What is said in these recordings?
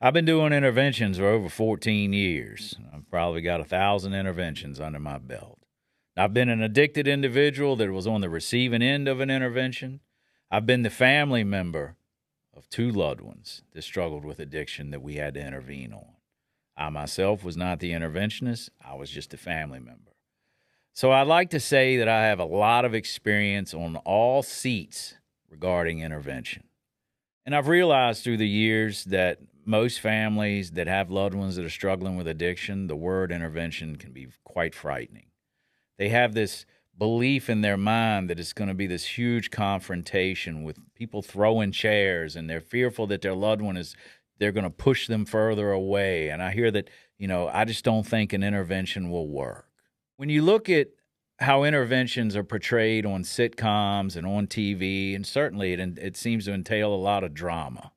I've been doing interventions for over 14 years. I've probably got 1,000 interventions under my belt. I've been an addicted individual that was on the receiving end of an intervention. I've been the family member of two loved ones that struggled with addiction that we had to intervene on. I myself was not the interventionist, I was just a family member. So I'd like to say that I have a lot of experience on all seats regarding intervention. And I've realized through the years that most families that have loved ones that are struggling with addiction, the word intervention can be quite frightening. They have this belief in their mind that it's going to be this huge confrontation with people throwing chairs, and they're fearful that their loved one is, they're going to push them further away. And I hear that, I just don't think an intervention will work. When you look at how interventions are portrayed on sitcoms and on TV, and certainly it seems to entail a lot of drama.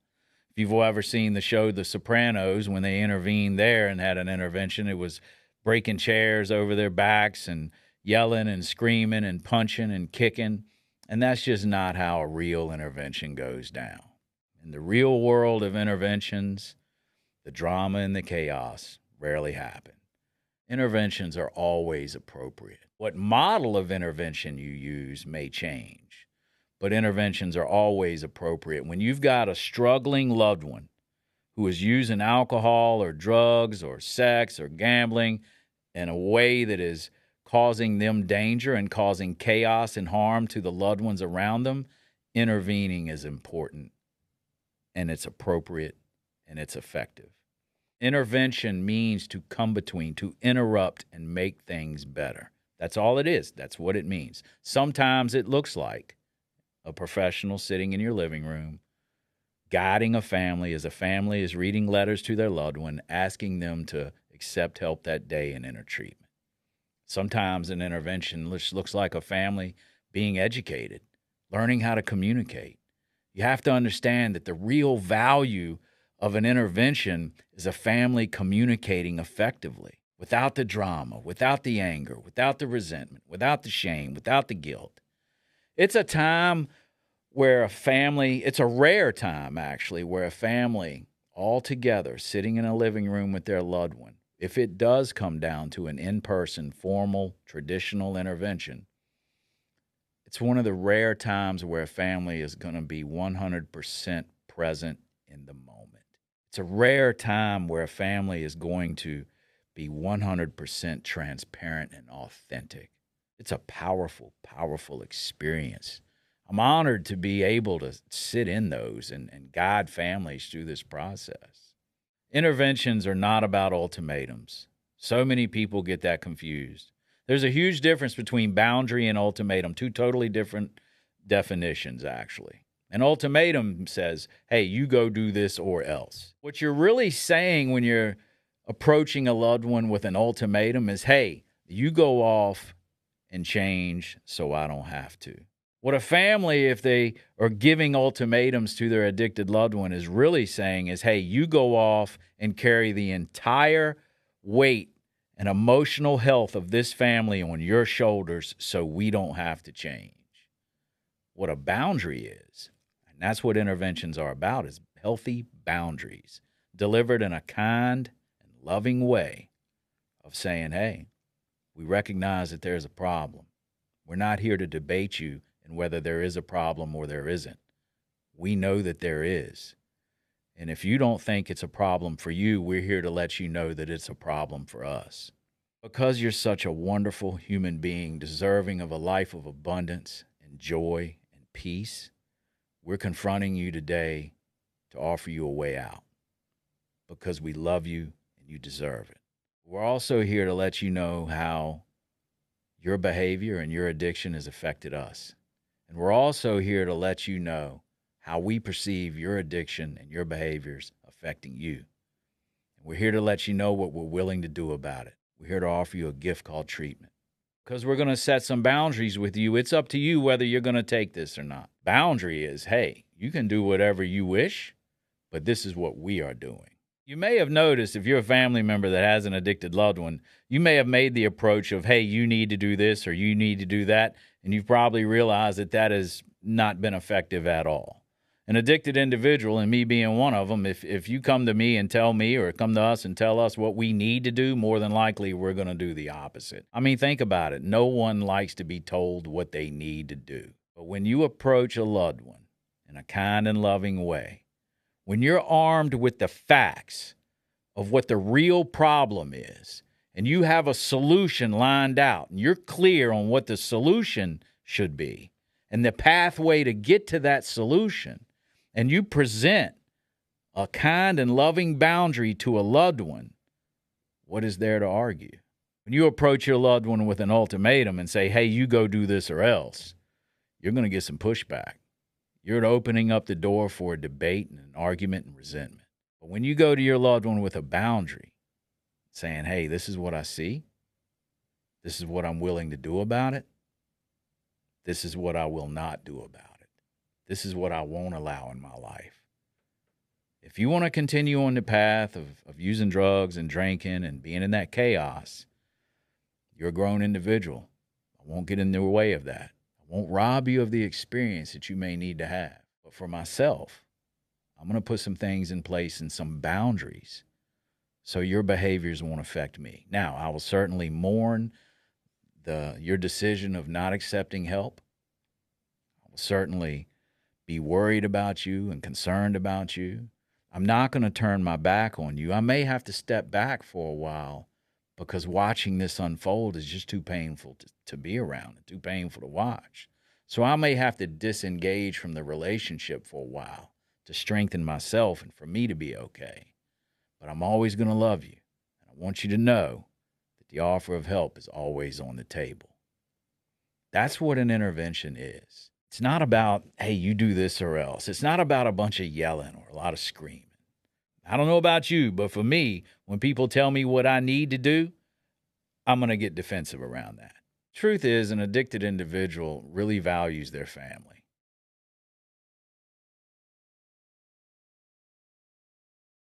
If you've ever seen the show The Sopranos, when they intervened there and had an intervention, it was breaking chairs over their backs and yelling and screaming and punching and kicking. And that's just not how a real intervention goes down. In the real world of interventions, the drama and the chaos rarely happen. Interventions are always appropriate. What model of intervention you use may change, but interventions are always appropriate. When you've got a struggling loved one who is using alcohol or drugs or sex or gambling in a way that is causing them danger and causing chaos and harm to the loved ones around them, intervening is important, and it's appropriate, and it's effective. Intervention means to come between, to interrupt and make things better. That's all it is. That's what it means. Sometimes it looks like a professional sitting in your living room, guiding a family as a family is reading letters to their loved one, asking them to accept help that day and enter treatment. Sometimes an intervention looks like a family being educated, learning how to communicate. You have to understand that the real value of an intervention is a family communicating effectively, without the drama, without the anger, without the resentment, without the shame, without the guilt. It's a time where it's a rare time actually, where a family all together sitting in a living room with their loved one, if it does come down to an in-person, formal, traditional intervention, it's one of the rare times where a family is going to be 100% present in the moment. It's a rare time where a family is going to be 100% transparent and authentic. It's a powerful, powerful experience. I'm honored to be able to sit in those and guide families through this process. Interventions are not about ultimatums. So many people get that confused. There's a huge difference between boundary and ultimatum, two totally different definitions, actually. An ultimatum says, hey, you go do this or else. What you're really saying when you're approaching a loved one with an ultimatum is, hey, you go off and change so I don't have to. What a family, if they are giving ultimatums to their addicted loved one, is really saying is, hey, you go off and carry the entire weight and emotional health of this family on your shoulders so we don't have to change. What a boundary is, and that's what interventions are about, is healthy boundaries delivered in a kind and loving way of saying, hey, we recognize that there's a problem. We're not here to debate you and whether there is a problem or there isn't. We know that there is. And if you don't think it's a problem for you, we're here to let you know that it's a problem for us. Because you're such a wonderful human being, deserving of a life of abundance and joy and peace, we're confronting you today to offer you a way out. Because we love you and you deserve it. We're also here to let you know how your behavior and your addiction has affected us. And we're also here to let you know how we perceive your addiction and your behaviors affecting you. And we're here to let you know what we're willing to do about it. We're here to offer you a gift called treatment. Because we're going to set some boundaries with you. It's up to you whether you're going to take this or not. Boundary is, hey, you can do whatever you wish, but this is what we are doing. You may have noticed, if you're a family member that has an addicted loved one, you may have made the approach of, hey, you need to do this or you need to do that, and you've probably realized that that has not been effective at all. An addicted individual, and me being one of them, if you come to me and tell me, or come to us and tell us what we need to do, more than likely we're going to do the opposite. I mean, think about it. No one likes to be told what they need to do. But when you approach a loved one in a kind and loving way, when you're armed with the facts of what the real problem is, and you have a solution lined out, and you're clear on what the solution should be, and the pathway to get to that solution, and you present a kind and loving boundary to a loved one, what is there to argue? When you approach your loved one with an ultimatum and say, hey, you go do this or else, you're going to get some pushback. You're opening up the door for a debate and an argument and resentment. But when you go to your loved one with a boundary, saying, hey, this is what I see, this is what I'm willing to do about it, this is what I will not do about it, this is what I won't allow in my life. If you want to continue on the path of using drugs and drinking and being in that chaos, you're a grown individual. I won't get in the way of that. I won't rob you of the experience that you may need to have. But for myself, I'm going to put some things in place and some boundaries so your behaviors won't affect me. Now, I will certainly mourn your decision of not accepting help. I will certainly be worried about you and concerned about you. I'm not going to turn my back on you. I may have to step back for a while because watching this unfold is just too painful to be around, too painful to watch. So I may have to disengage from the relationship for a while to strengthen myself and for me to be okay. But I'm always going to love you. And I want you to know that the offer of help is always on the table. That's what an intervention is. It's not about, hey, you do this or else. It's not about a bunch of yelling or a lot of screaming. I don't know about you, but for me, when people tell me what I need to do, I'm going to get defensive around that. Truth is, an addicted individual really values their family.